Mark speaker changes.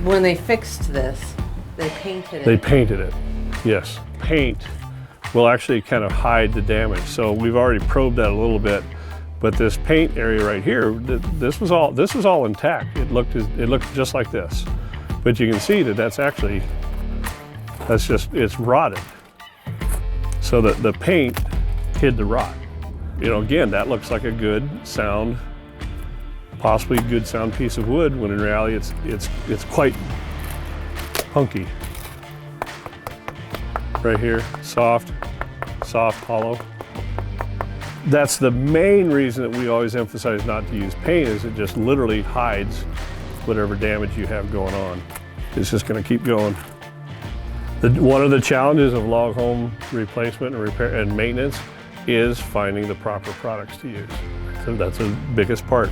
Speaker 1: When they fixed this, they painted it.
Speaker 2: They painted it, yes. Paint will actually kind of hide the damage. So we've already probed that a little bit, but this paint area right here, this was all intact. It looked just like this, but you can see that it's rotted. So the paint hid the rot. You know, again, that looks like a good sound, possibly a good sound piece of wood, when in reality it's quite hunky. Right here, soft, hollow. That's the main reason that we always emphasize not to use paint, is it just literally hides whatever damage you have going on. It's just gonna keep going. One of the challenges of log home replacement and repair and maintenance is finding the proper products to use. So that's the biggest part.